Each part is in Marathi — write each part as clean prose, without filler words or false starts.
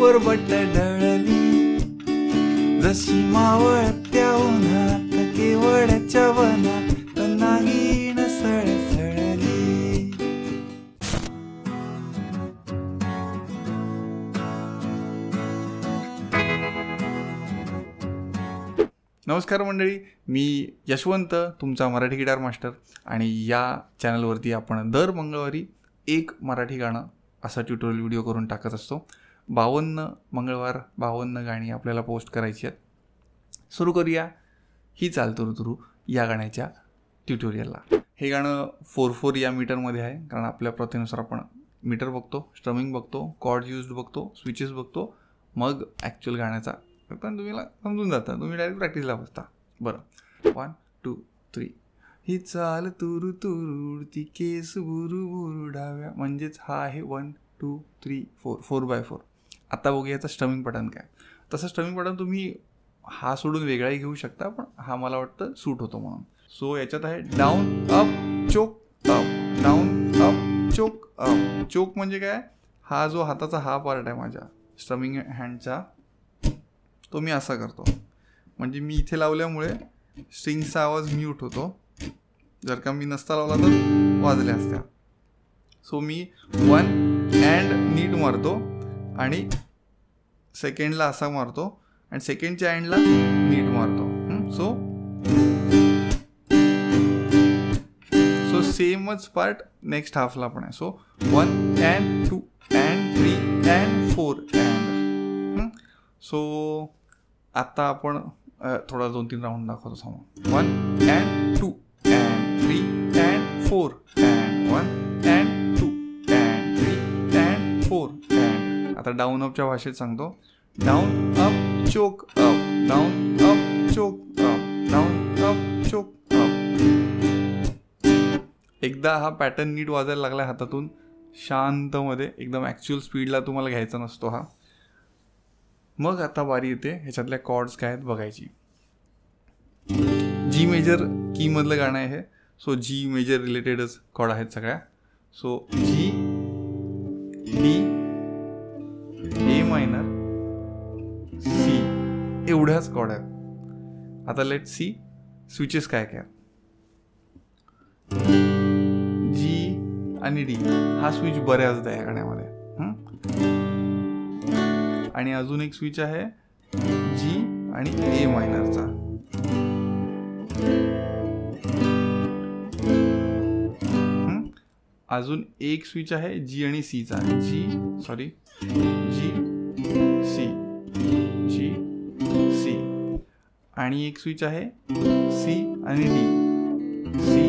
वरबट ढळली, जशी मावळत्या उन्हात केवड्याच्या वनात नागिण सळसळली. नमस्कार मंडळी, मी यशवंत, तुमचा मराठी गिटार मास्टर. आणि या चॅनलवरती आपण दर मंगळवारी एक मराठी गाणं असा ट्युटोरियल व्हिडिओ करून टाकत असतो. 52 मंगळवार 52 गाणी आपल्याला पोस्ट करायची आहेत. सुरू करूया ही चाल तुरू या गाण्याच्या ट्युटोरियलला. हे गाणं 4/4 या मीटरमध्ये आहे, कारण आपल्या प्रथेनुसार आपण मीटर बघतो, स्ट्रमिंग बघतो, कॉर्ड यूज्ड बघतो, स्विचेस बघतो, मग ॲक्च्युअल गाण्याचा पण तुम्हाला समजून जातं, तुम्ही डायरेक्ट प्रॅक्टिसला बसता. बरं, 1 2 3. ही चाल तुरू तुरू उडती केस बुरू बुरू डाव्या, म्हणजेच हा आहे 1 2 3 4 4/4. आता बघूया याचं स्ट्रमिंग पॅटर्न काय. तसं स्ट्रमिंग पॅटर्न तुम्ही हा सोडून वेगळाही घेऊ शकता, पण हा मला वाटतं सूट होतो म्हणून. सो याच्यात आहे डाऊन अप चोक अप, डाऊन अप चोक अप. चोक म्हणजे काय, हा जो हाताचा हा पार्ट आहे माझ्या स्ट्रमिंग हँडचा, तो मी असा करतो. म्हणजे मी इथे लावल्यामुळे स्ट्रिंगचा आवाज म्यूट होतो. जर का मी नसता लावला तर वाजल्या असत्या. सो मी 1 अँड नीट मारतो आणि सेकंडला असा मारतो आणि सेकंडच्या अँडला नीट मारतो. सो सेमच पार्ट नेक्स्ट हाफला पण आहे. So 1 and 2 and 3 and 4 and. So आता आपण थोडा 2-3 राऊंड दाखवतो समोर. 1 and 2 and 3 and 4 and 1 and 2 and 3 and 4 and. आता डाऊन अपच्या भाषेत सांगतो. डाऊन अप चोक अप, डाऊन अप चोक अप, डाऊन अप चोक अप. एकदा हा पॅटर्न नीट वाजायला लागला हातातून, शांतमध्ये एकदम ॲक्च्युअल स्पीडला तुम्हाला घ्यायचा नसतो हा. मग आता बारी येते ह्याच्यातल्या कॉर्ड्स काय आहेत बघायची. जी मेजर कीमधलं गाणं आहे हे. सो जी मेजर रिलेटेडच कॉर्ड आहेत सगळ्या. सो जी, डी, ए मायनर, सी एवढ्याच कॉर्ड आहेत. आता लेट सी स्विचेस काय काय. जी आणि डी हा स्विच बऱ्याचदा आहे गाण्यामध्ये. आणि अजून एक स्विच आहे जी आणि ए मायनरचा. अजून एक स्विच आहे जी आणि सीचा. जी सी, जी सी. आणि एक स्विच आहे सी आणि डी, सी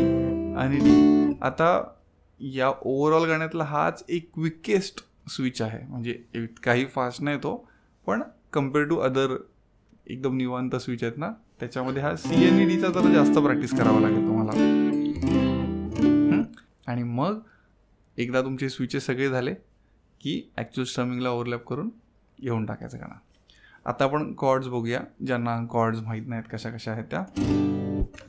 आणि डी. आता या ओव्हरऑल गाण्यातला हाच एक क्विकेस्ट स्विच आहे. म्हणजे इतकाही फास्ट नाही तो, पण कम्पेअर टू अदर एकदम निवांत स्विच आहेत ना, त्याच्यामध्ये हा सी आणि डीचा जरा जास्त प्रॅक्टिस करावा लागेल तुम्हाला. आणि मग एकदा तुमचे स्विचेस सगळे झाले की ॲक्च्युअल स्ट्रमिंगला ओव्हरलॅप करून घेऊन टाकायचं गाणं. आता आपण कॉर्ड्स बघूया, ज्यांना कॉर्ड्स माहीत नाहीत कशा कशा आहेत त्या.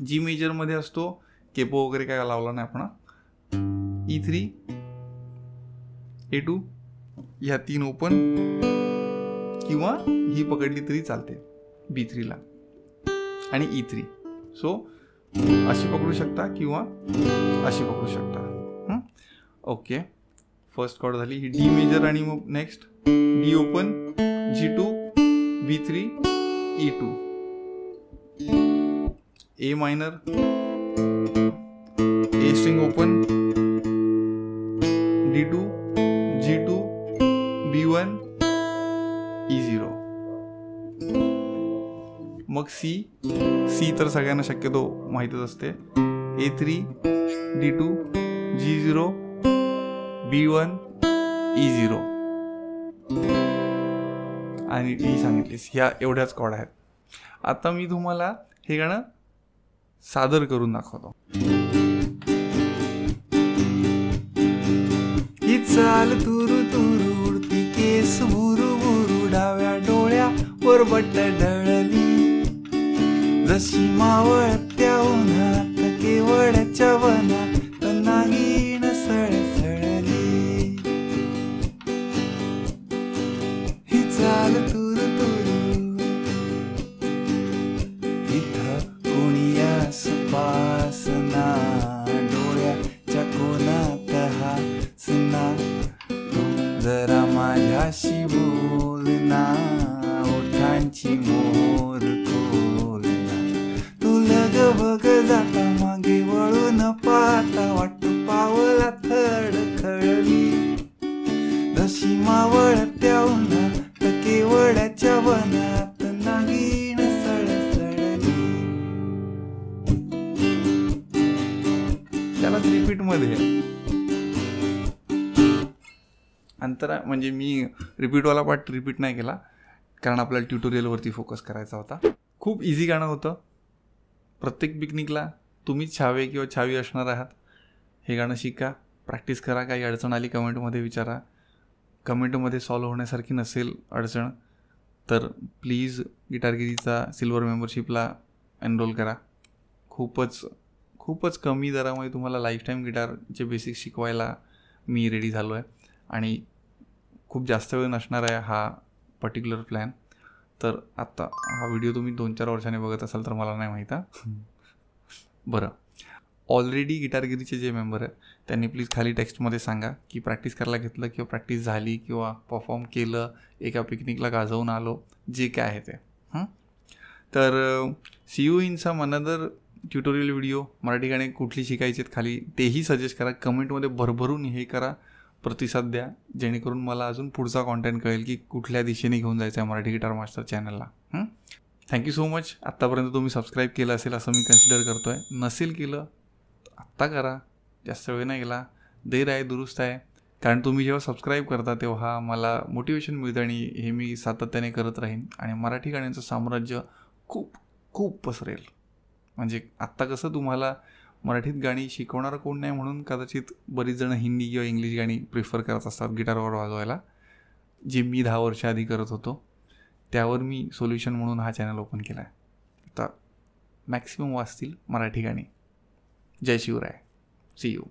जी मेजरमध्ये असतो केपो वगैरे काय लावला नाही आपण. E3, A2 ह्या 3 ओपन, किंवा ही पकडली तरी चालते B3ला आणि E3. सो अशी पकडू शकता किंवा अशी पकडू शकता. ओके, फर्स्ट कॉर्ड झाली ही डी मेजर. आणि मग next D open, G2, B3, E2, A minor, A string open, D2, G2, B1, E0. मग सी तर सगळ्यांना शक्यतो माहीतच असते. A3, D2, G0, B1, E0 आणि डी सांगितलीस. ह्या एवढ्याच कॉर्ड आहेत. आता मी तुम्हाला हे गाणं सादर करून दाखवतो. ही चाल तुरू तुरू उडती केस बुरू बुरू डाव्या डोळ्या वरबट ढळली, जशी मावळत्या उन्हात केवड्याच्या वनात नागिण सळसळली. ही बघ जाता मागे वळून पाहता वाट पावला थड खळली जशी मावळत्या उन्हात केवड्याच्या वनात नागिण सळसळली. त्यालाच रिपीट मध्ये अंतरा म्हणजे मी रिपीटवाला पार्ट रिपीट नाही केला कारण आपल्याला ट्युटोरियलवरती फोकस करायचा होता. खूप इझी गाणं होतं. प्रत्येक पिकनिकला तुम्हीच छावे किंवा छावी असणार आहात. हे गाणं शिका, प्रॅक्टिस करा. काही अडचण आली कमेंटमध्ये विचारा. कमेंटमध्ये सॉल्व्ह होण्यासारखी नसेल अडचण तर प्लीज गिटारगिरीचा सिल्वर मेंबरशिपला एनरोल करा. खूपच कमी दरामध्ये तुम्हाला लाईफटाईम गिटारचे बेसिक्स शिकवायला मी रेडी झालो आहे आणि खूप जास्त वेळ नसणार आहे हा पर्टिक्युलर प्लॅन. तर आत्ता हा व्हिडिओ तुम्ही 2-4 वर्षांनी बघत असाल तर मला नाही माहीत. बरं, ऑलरेडी गिटारगिरीचे जे मेंबर आहेत त्यांनी प्लीज खाली टेक्स्टमध्ये सांगा की प्रॅक्टिस करायला घेतलं किंवा प्रॅक्टिस झाली किंवा परफॉर्म केलं, एका पिकनिकला गाजवून आलो, जे काय आहे ते. तर see you in some another tutorial video. Marathi गाणे कुठली शिकायची आहेत खाली तेही सजेस्ट करा. कमेंटमध्ये भरभरून हे करा, प्रतिसाद द्या, जेणेकरून मला अजून पुढचा कॉन्टेंट कळेल की कुठल्या दिशेने घेऊन जायचं आहे मराठी गिटार मास्टर चॅनलला. Thank you so much. आत्तापर्यंत तुम्ही सबस्क्राईब केलं असेल असं मी कन्सिडर करतो आहे. नसेल केलं आत्ता करा, जास्त वेळ नाही गेला. देर आहे दुरुस्त आहे. कारण तुम्ही जेव्हा सबस्क्राईब करता तेव्हा मला मोटिवेशन मिळतं आणि हे मी सातत्याने करत राहीन आणि मराठी गाण्यांचं साम्राज्य खूप पसरेल. म्हणजे आत्ता कसं तुम्हाला मराठीत गाणी शिकवणारं कोण नाही म्हणून कदाचित बरीच जणं हिंदी किंवा इंग्लिश गाणी प्रिफर करत असतात गिटारवर वाजवायला, जे मी 10 वर्ष आधी करत होतो. त्यावर मी सोल्युशन म्हणून हा चॅनल ओपन केला आहे. आता मॅक्सिमम वाजतील मराठी गाणी. जय शिवराय. See you.